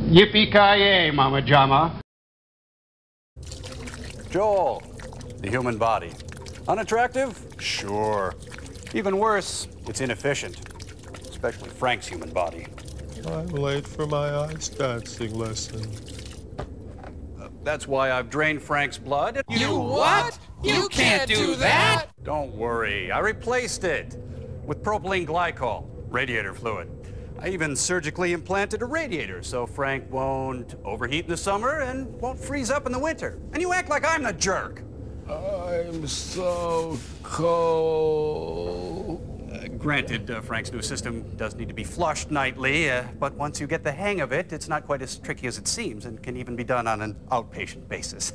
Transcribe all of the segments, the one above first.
Yippee-ki-yay, Mama Jama. Joel, the human body. Unattractive? Sure. Even worse, it's inefficient. Especially Frank's human body. I'm late for my ice dancing lesson. That's why I've drained Frank's blood. You what? You can't do that! Don't worry, I replaced it with propylene glycol, radiator fluid. I even surgically implanted a radiator so Frank won't overheat in the summer and won't freeze up in the winter. And you act like I'm the jerk. I'm so cold. Granted, Frank's new system does need to be flushed nightly, but once you get the hang of it, it's not quite as tricky as it seems and can even be done on an outpatient basis.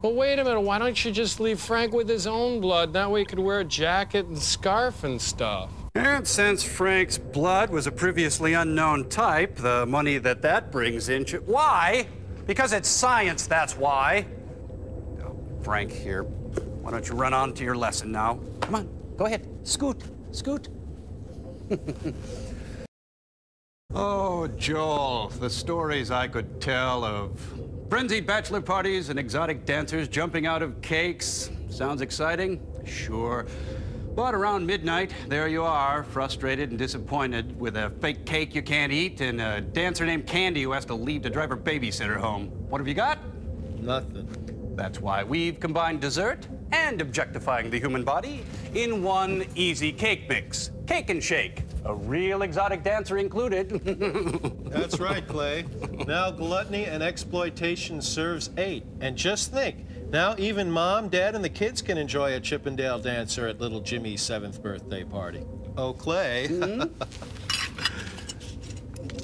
Well, wait a minute. Why don't you just leave Frank with his own blood? That way he could wear a jacket and scarf and stuff. And since Frank's blood was a previously unknown type, the money that brings in should... Why? Because it's science, that's why. Oh, Frank, here. Why don't you run on to your lesson now? Come on, go ahead. Scoot, scoot. Oh, Joel, the stories I could tell of frenzied bachelor parties and exotic dancers jumping out of cakes. Sounds exciting? Sure. But around midnight, there you are, frustrated and disappointed with a fake cake you can't eat and a dancer named Candy who has to leave to drive her babysitter home. What have you got? Nothing. That's why we've combined dessert and objectifying the human body in one easy cake mix. Cake and shake. A real exotic dancer included. That's right, Clay. Now gluttony and exploitation serves 8. And just think, now even Mom, Dad, and the kids can enjoy a Chippendale dancer at little Jimmy's 7th birthday party. Oh, Clay.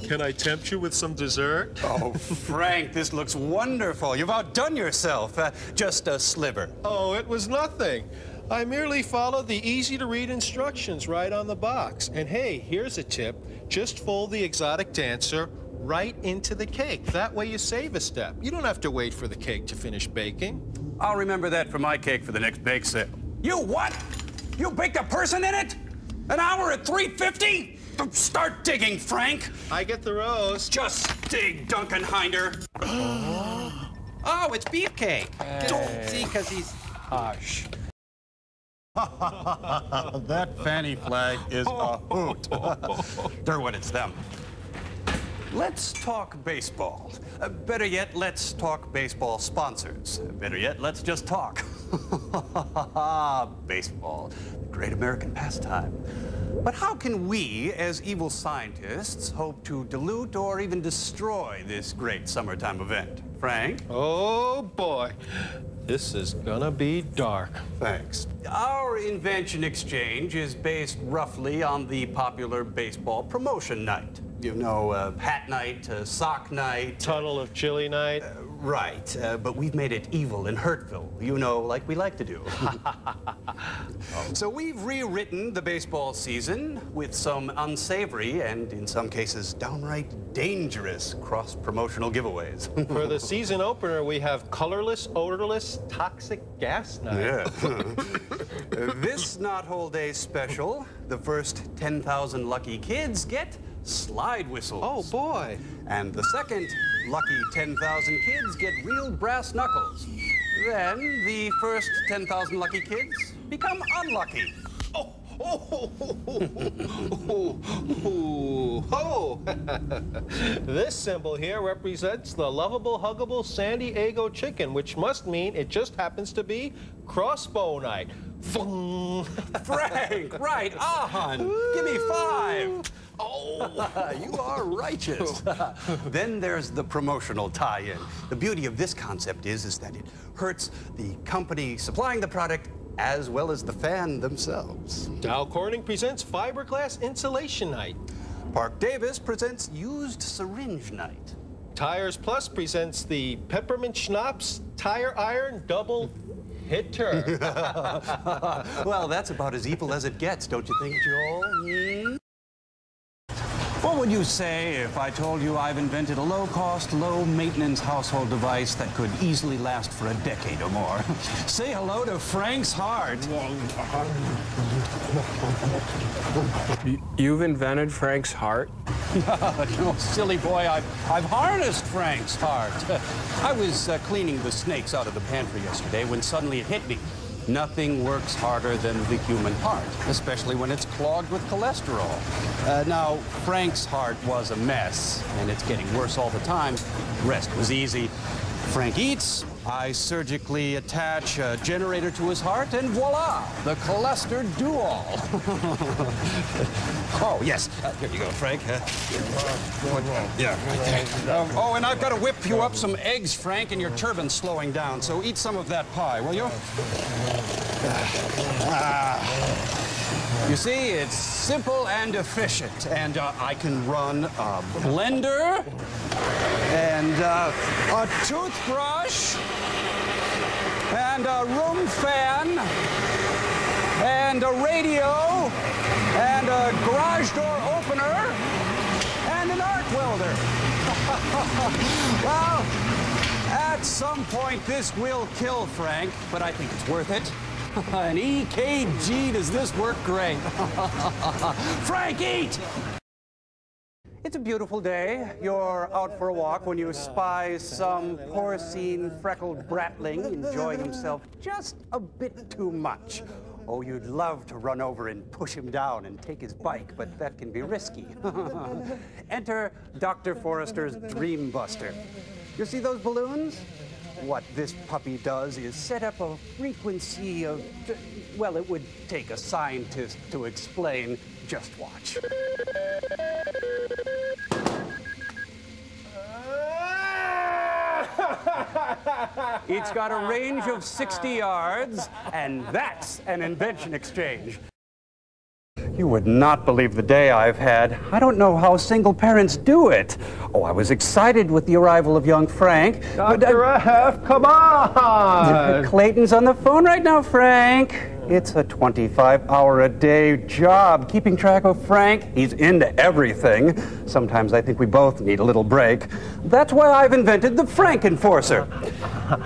Can I tempt you with some dessert? Oh, Frank, this looks wonderful. You've outdone yourself. Just a sliver. Oh, it was nothing. I merely followed the easy-to-read instructions right on the box. And hey, here's a tip. Just fold the exotic dancer right into the cake. That way you save a step. You don't have to wait for the cake to finish baking. I'll remember that for my cake for the next bake sale. You what? You baked a person in it? An hour at $3.50? Start digging, Frank. I get the roast. Just dig, Dunkenhinder. Oh, it's beefcake. Hey. See, because he's... Hush. That fanny flag is a hoot. Derwin, it's them. Let's talk baseball. Better yet, let's talk baseball sponsors. Better yet, let's just talk. Baseball, the great American pastime. But how can we, as evil scientists, hope to dilute or even destroy this great summertime event? Frank? Oh, boy. This is gonna be dark. Thanks. Our Invention Exchange is based roughly on the popular baseball promotion night. You know, hat night, sock night. Tunnel of chili night. Right, but we've made it evil and hurtful, you know, like we like to do. So we've rewritten the baseball season with some unsavory and, in some cases, downright dangerous cross-promotional giveaways. For the season opener, we have colorless, odorless, toxic gas night. Yeah. This Not Whole Day special, the first 10,000 lucky kids get slide whistles. Oh, boy. And the second lucky 10,000 kids get real brass knuckles. Then the first 10,000 lucky kids become unlucky. Oh, oh, oh, oh, oh. This symbol here represents the lovable, huggable San Diego chicken, which must mean it just happens to be crossbow night. Frank, right on. Give me 5. Oh, you are righteous. Then there's the promotional tie-in. The beauty of this concept is that it hurts the company supplying the product as well as the fan themselves. Dow Corning presents fiberglass insulation night. Park Davis presents used syringe night. Tires Plus presents the peppermint schnapps tire iron double hitter. Well, that's about as evil as it gets, don't you think, Joel? What would you say if I told you I've invented a low-cost, low-maintenance household device that could easily last for a decade or more? Say hello to Frank's heart. You've invented Frank's heart? No, silly boy, I've harnessed Frank's heart. I was cleaning the snakes out of the pantry yesterday when suddenly it hit me. Nothing works harder than the human heart, especially when it's clogged with cholesterol. Now, Frank's heart was a mess, and it's getting worse all the time. Rest was easy. Frank eats, I surgically attach a generator to his heart, and voila, the cholesterol do-all. Oh, yes. Here you go, Frank. Yeah, right there. Oh, and I've got to whip you up some eggs, Frank, and your turban's slowing down, so eat some of that pie, will you? You see, it's simple and efficient, and I can run a blender, and a toothbrush, and a room fan, and a radio, and a garage door opener, and an arc welder. Well, at some point this will kill Frank, but I think it's worth it. An EKG, does this work great. Frank, eat! It's a beautiful day. You're out for a walk when you spy some porcine, freckled bratling enjoying himself just a bit too much. Oh, you'd love to run over and push him down and take his bike, but that can be risky. Enter Dr. Forrester's Dream Buster. You see those balloons? What this puppy does is set up a frequency of, well, it would take a scientist to explain. Just watch. It's got a range of 60 yards, and that's an Invention Exchange. You would not believe the day I've had. I don't know how single parents do it. Oh, I was excited with the arrival of young Frank. Dr. F, come on! Clayton's on the phone right now, Frank. It's a 25-hour-a-day job keeping track of Frank. He's into everything. Sometimes I think we both need a little break. That's why I've invented the Frankenforcer.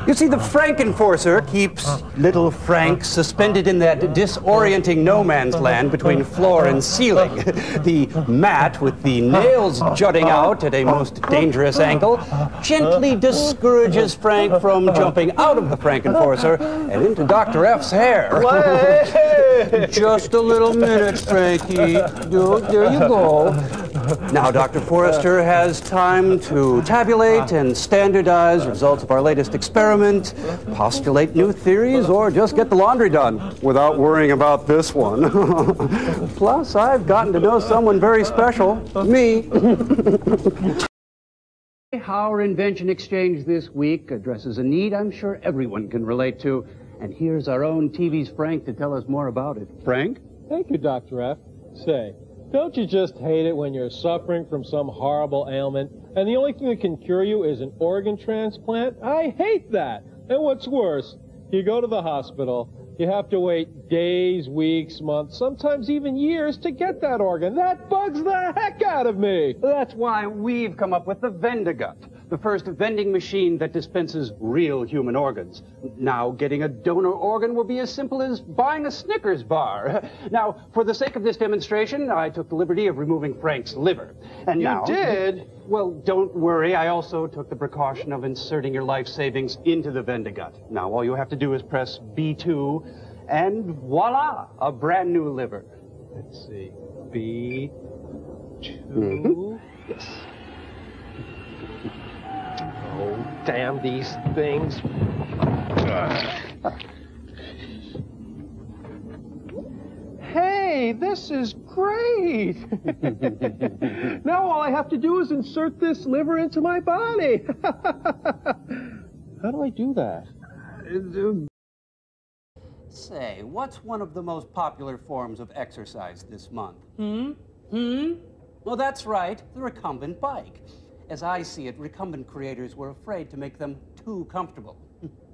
You see, the Frankenforcer keeps little Frank suspended in that disorienting no man's land between floor and ceiling. The mat with the nails jutting out at a most dangerous angle gently discourages Frank from jumping out of the Frankenforcer and into Dr. F's hair. Just a little minute, Frankie. There you go. Now, Dr. Forrester has time to tabulate and standardize results of our latest experiment, postulate new theories, or just get the laundry done without worrying about this one. Plus, I've gotten to know someone very special, me. Our Invention Exchange this week addresses a need I'm sure everyone can relate to. And here's our own TV's Frank to tell us more about it. Frank? Thank you, Dr. F. Say, don't you just hate it when you're suffering from some horrible ailment and the only thing that can cure you is an organ transplant? I hate that. And what's worse, you go to the hospital, you have to wait days, weeks, months, sometimes even years to get that organ. That bugs the heck out of me. That's why we've come up with the Vendigut, the first vending machine that dispenses real human organs. Now, getting a donor organ will be as simple as buying a Snickers bar. Now, for the sake of this demonstration, I took the liberty of removing Frank's liver. And You now, did? Well, don't worry. I also took the precaution of inserting your life savings into the Vendigut. Now, all you have to do is press B2, and voila, a brand new liver. Let's see, B2. Yes. Oh, damn these things. Hey, this is great. Now all I have to do is insert this liver into my body. How do I do that? Say, what's one of the most popular forms of exercise this month? Well, that's right, the Recumbent Bike. As I see it, Recumbent creators were afraid to make them too comfortable.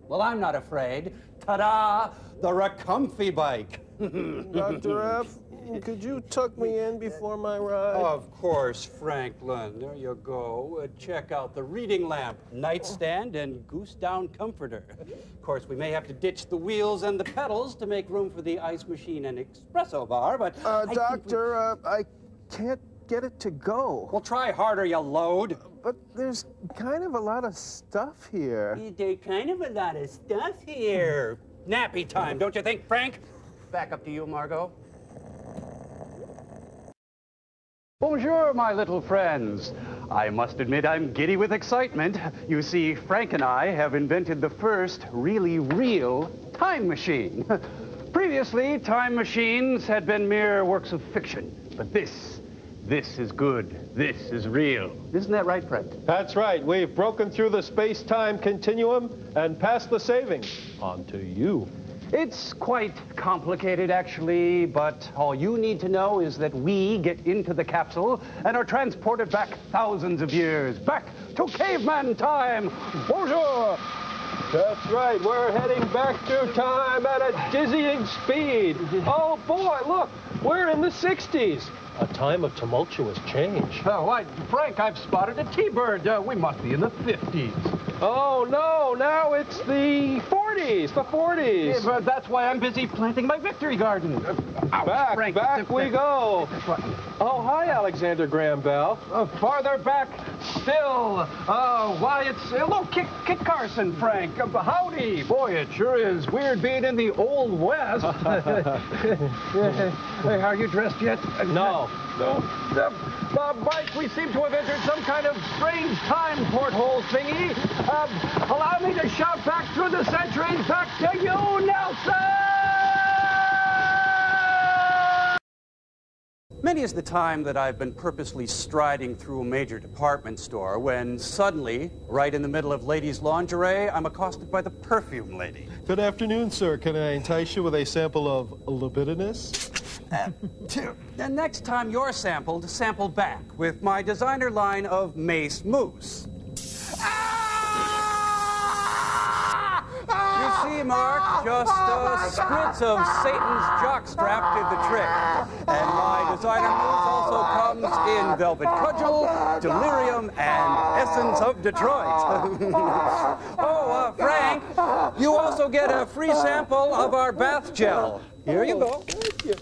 Well, I'm not afraid. Ta-da! The Recumbent Bike. Dr. F, Could you tuck me in before my ride? Of course, Franklin. There you go. Check out the reading lamp, nightstand, and goose-down comforter. Of course, we may have to ditch the wheels and the pedals to make room for the ice machine and espresso bar, but Doctor, I can't get it to go. Well, try harder, you load. But there's kind of a lot of stuff here. There's kind of a lot of stuff here. Nappy time, don't you think, Frank? Back up to you, Margot. Bonjour, my little friends. I must admit I'm giddy with excitement. You see, Frank and I have invented the first really real time machine. Previously, time machines had been mere works of fiction, but this is good. This is real. Isn't that right, Frank? That's right. We've broken through the space-time continuum and passed the savings on to you. It's quite complicated, actually, but all you need to know is that we get into the capsule and are transported back thousands of years, back to caveman time. Bonjour! That's right. We're heading back through time at a dizzying speed. Oh, boy, look. We're in the 60s. A time of tumultuous change. Oh, why, Frank, I've spotted a T-bird. We must be in the 50s. Oh, no, now it's the 40s, the 40s. Yeah, but that's why I'm busy planting my victory garden. Back, Frank, back we go. Oh, hi, Alexander Graham Bell. Farther back still. Why, it's... hello, Kit Carson, Frank. Howdy. Boy, it sure is weird being in the Old West. Hey, are you dressed yet? No. Mike, we seem to have entered some kind of strange time porthole thingy. Allow me to shout back through the centuries, back to you, Nelson! Many is the time that I've been purposely striding through a major department store when suddenly, right in the middle of ladies' lingerie, I'm accosted by the perfume lady. Good afternoon, sir. Can I entice you with a sample of libidinous? And next time you're sampled, sample back with my designer line of Mace Mousse. You see, Mark, just spritz of Satan's jockstrap did the trick. And my designer mousse also comes in Velvet Cudgel, Delirium, and Essence of Detroit. Frank, you also get a free sample of our bath gel. Here you go. Thank you.